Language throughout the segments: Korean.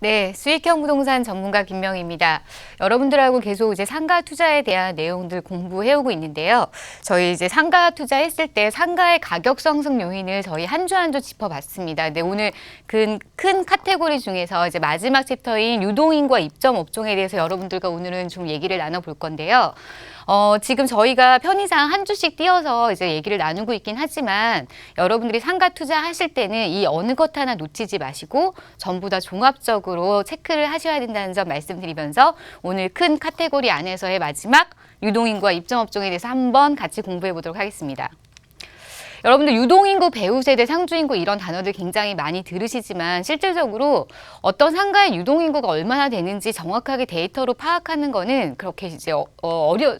네, 수익형 부동산 전문가 김명희입니다. 여러분들하고 계속 이제 상가 투자에 대한 내용들 공부해오고 있는데요. 저희 이제 상가 투자했을 때 상가의 가격 상승 요인을 저희 한 주 한 주 짚어봤습니다. 근데 오늘 큰 카테고리 중에서 이제 마지막 챕터인 유동인과 입점 업종에 대해서 여러분들과 오늘은 좀 얘기를 나눠볼 건데요. 지금 저희가 편의상 한 주씩 띄어서 이제 얘기를 나누고 있긴 하지만 여러분들이 상가 투자하실 때는 이 어느 것 하나 놓치지 마시고 전부 다 종합적으로 체크를 하셔야 된다는 점 말씀드리면서 오늘 큰 카테고리 안에서의 마지막 유동인과 입점업종에 대해서 한번 같이 공부해 보도록 하겠습니다. 여러분들 유동인구, 배우세대, 상주인구 이런 단어들 굉장히 많이 들으시지만 실질적으로 어떤 상가의 유동인구가 얼마나 되는지 정확하게 데이터로 파악하는 거는 그렇게 이제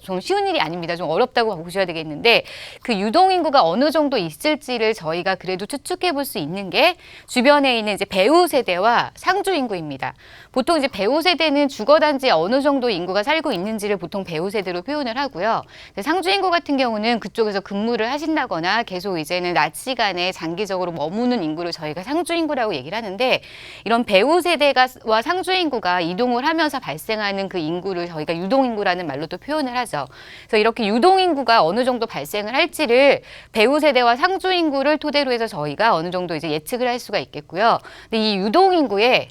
좀 쉬운 일이 아닙니다. 좀 어렵다고 보셔야 되겠는데 그 유동인구가 어느 정도 있을지를 저희가 그래도 추측해 볼 수 있는 게 주변에 있는 이제 배우세대와 상주인구입니다. 보통 이제 배우세대는 주거단지에 어느 정도 인구가 살고 있는지를 보통 배우세대로 표현을 하고요. 상주인구 같은 경우는 그쪽에서 근무를 하신다거나 계속 이제는 낮 시간에 장기적으로 머무는 인구를 저희가 상주인구라고 얘기를 하는데 이런 배우 세대와 상주인구가 이동을 하면서 발생하는 그 인구를 저희가 유동인구라는 말로 또 표현을 하죠. 그래서 이렇게 유동인구가 어느 정도 발생을 할지를 배우 세대와 상주인구를 토대로 해서 저희가 어느 정도 이제 예측을 할 수가 있겠고요. 근데 이 유동인구의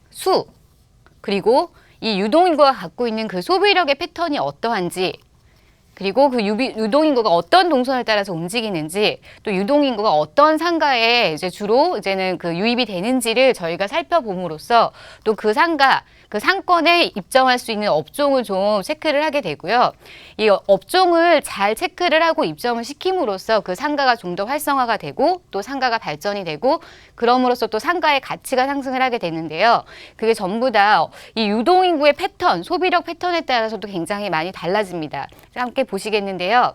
수 그리고 이 유동인구가 갖고 있는 그 소비력의 패턴이 어떠한지 그리고 그 유동인구가 어떤 동선을 따라서 움직이는지 또 유동인구가 어떤 상가에 이제 주로 이제는 그 유입이 되는지를 저희가 살펴봄으로써 또 그 상가, 그 상권에 입점할 수 있는 업종을 좀 체크를 하게 되고요. 이 업종을 잘 체크를 하고 입점을 시킴으로써 그 상가가 좀 더 활성화가 되고 또 상가가 발전이 되고 그럼으로써 또 상가의 가치가 상승을 하게 되는데요. 그게 전부 다 이 유동인구의 패턴, 소비력 패턴에 따라서도 굉장히 많이 달라집니다. 함께 보시겠는데요.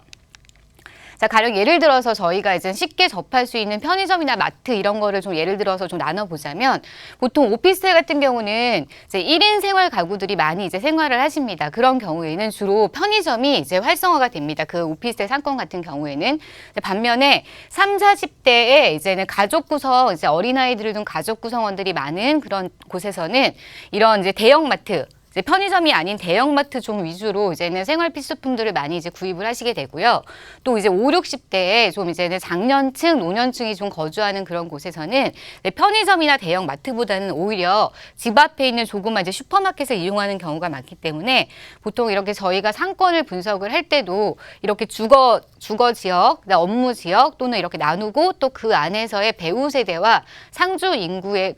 자, 가령 예를 들어서 저희가 이제 쉽게 접할 수 있는 편의점이나 마트 이런 거를 좀 예를 들어서 좀 나눠보자면 보통 오피스텔 같은 경우는 이제 1인 생활 가구들이 많이 이제 생활을 하십니다. 그런 경우에는 주로 편의점이 이제 활성화가 됩니다. 그 오피스텔 상권 같은 경우에는. 반면에 3, 40대에 이제는 가족 구성, 이제 어린아이들을 둔 가족 구성원들이 많은 그런 곳에서는 이런 이제 대형마트 이제 편의점이 아닌 대형마트 좀 위주로 이제는 생활 필수품들을 많이 이제 구입을 하시게 되고요. 또 이제 5, 60대에 좀 이제는 장년층, 노년층이 좀 거주하는 그런 곳에서는 편의점이나 대형마트보다는 오히려 집 앞에 있는 조그만 이제 슈퍼마켓을 이용하는 경우가 많기 때문에 보통 이렇게 저희가 상권을 분석을 할 때도 이렇게 주거 지역, 업무 지역 또는 이렇게 나누고 또 그 안에서의 배우 세대와 상주 인구의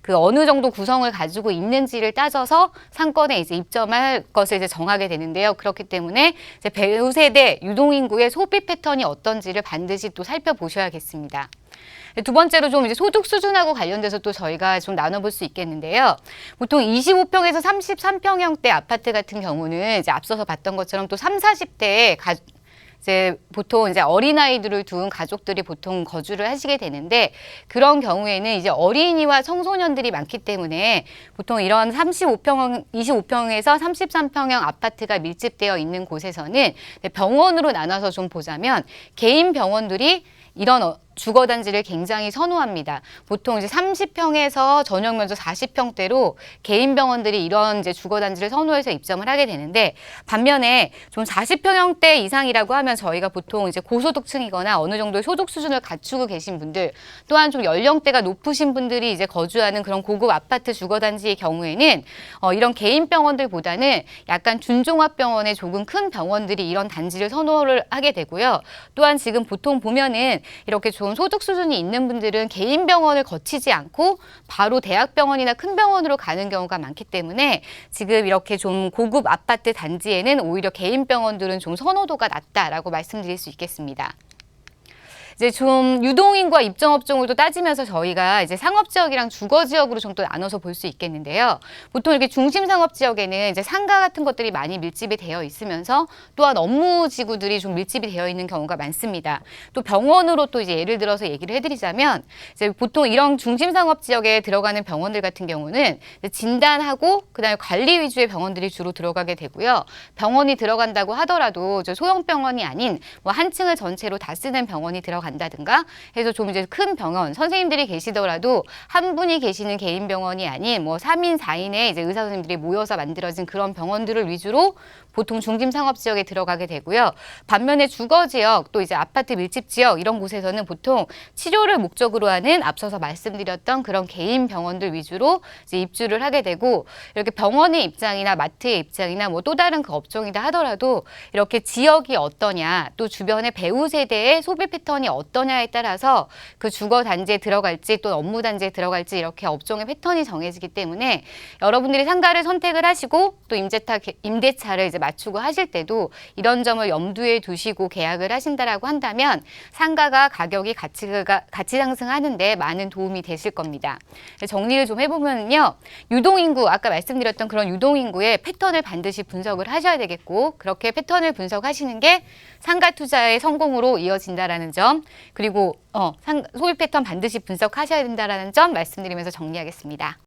그 어느 정도 구성을 가지고 있는지를 따져서 상권에 이제 입점할 것을 이제 정하게 되는데요. 그렇기 때문에 이제 배우 세대 유동인구의 소비 패턴이 어떤지를 반드시 또 살펴보셔야겠습니다. 두 번째로 좀 이제 소득 수준하고 관련돼서 또 저희가 좀 나눠볼 수 있겠는데요. 보통 25평에서 33평형대 아파트 같은 경우는 이제 앞서서 봤던 것처럼 또 3, 40대에 이제 보통 이제 어린아이들을 둔 가족들이 보통 거주를 하시게 되는데 그런 경우에는 이제 어린이와 청소년들이 많기 때문에 보통 이런 25평에서 33평형 아파트가 밀집되어 있는 곳에서는 병원으로 나눠서 좀 보자면 개인 병원들이 이런 주거단지를 굉장히 선호합니다. 보통 이제 30평에서 전용 면적 40평대로 개인 병원들이 이런 이제 주거단지를 선호해서 입점을 하게 되는데 반면에 좀 40평형대 이상이라고 하면 저희가 보통 이제 고소득층이거나 어느 정도의 소득 수준을 갖추고 계신 분들 또한 좀 연령대가 높으신 분들이 이제 거주하는 그런 고급 아파트 주거단지의 경우에는 이런 개인 병원들보다는 약간 준종합병원의 조금 큰 병원들이 이런 단지를 선호를 하게 되고요. 또한 지금 보통 보면은 이렇게 좋은 소득 수준이 있는 분들은 개인 병원을 거치지 않고 바로 대학병원이나 큰 병원으로 가는 경우가 많기 때문에 지금 이렇게 좀 고급 아파트 단지에는 오히려 개인 병원들은 좀 선호도가 낮다라고 말씀드릴 수 있겠습니다. 이제 좀 유동인과 입점업종을 또 따지면서 저희가 이제 상업지역이랑 주거지역으로 좀 또 나눠서 볼 수 있겠는데요. 보통 이렇게 중심상업지역에는 이제 상가 같은 것들이 많이 밀집이 되어 있으면서 또한 업무지구들이 좀 밀집이 되어 있는 경우가 많습니다. 또 병원으로 또 이제 예를 들어서 얘기를 해드리자면 이제 보통 이런 중심상업지역에 들어가는 병원들 같은 경우는 진단하고 그다음에 관리 위주의 병원들이 주로 들어가게 되고요. 병원이 들어간다고 하더라도 소형 병원이 아닌 뭐 한 층을 전체로 다 쓰는 병원이 들어가 들어간다든가 해서 좀 이제 큰 병원, 선생님들이 계시더라도 한 분이 계시는 개인 병원이 아닌 뭐 3인, 4인의 이제 의사 선생님들이 모여서 만들어진 그런 병원들을 위주로 보통 중심 상업 지역에 들어가게 되고요. 반면에 주거 지역, 또 이제 아파트 밀집 지역 이런 곳에서는 보통 치료를 목적으로 하는 앞서서 말씀드렸던 그런 개인 병원들 위주로 이제 입주를 하게 되고, 이렇게 병원의 입장이나 마트의 입장이나 뭐 또 다른 그 업종이다 하더라도 이렇게 지역이 어떠냐, 또 주변의 배우 세대의 소비 패턴이 어떠냐에 따라서 그 주거 단지에 들어갈지 또 업무 단지에 들어갈지 이렇게 업종의 패턴이 정해지기 때문에 여러분들이 상가를 선택을 하시고 또 임대차를 이제 맞추고 하실 때도 이런 점을 염두에 두시고 계약을 하신다라고 한다면 상가가 가격이 같이 상승하는데 많은 도움이 되실 겁니다. 정리를 좀 해보면요. 유동인구, 아까 말씀드렸던 그런 유동인구의 패턴을 반드시 분석을 하셔야 되겠고, 그렇게 패턴을 분석하시는 게 상가 투자의 성공으로 이어진다라는 점, 그리고 소비 패턴 반드시 분석하셔야 된다라는 점 말씀드리면서 정리하겠습니다.